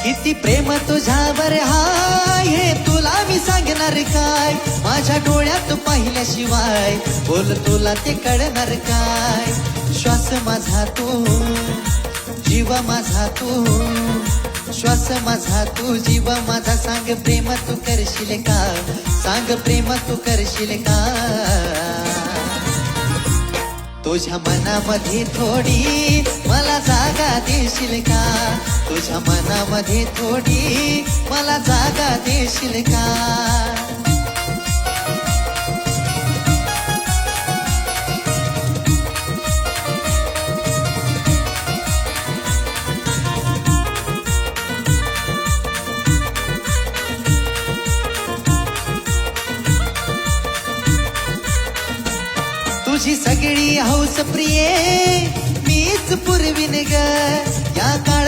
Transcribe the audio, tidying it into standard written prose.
किती प्रेम तुझ्यावर हाय हे तुला मी सांगणार काय, माझ्या डोळ्यात पाहिल्याशिवाय बोल तुला ते कळणार काय. श्वास माझा तू, जीव माझा तू, श्वास माझा तू, जीव माझा. सांग प्रेम तू करशील का, सांग प्रेम तू करशील का. तुझ्या मनामध्ये थोडी मला जागा देशील का, तुझ्या मनामध्ये थोडी मला जागा देशील का. तुझी सगळी हौस प्रिये मीच पुरवीन ग या काळ.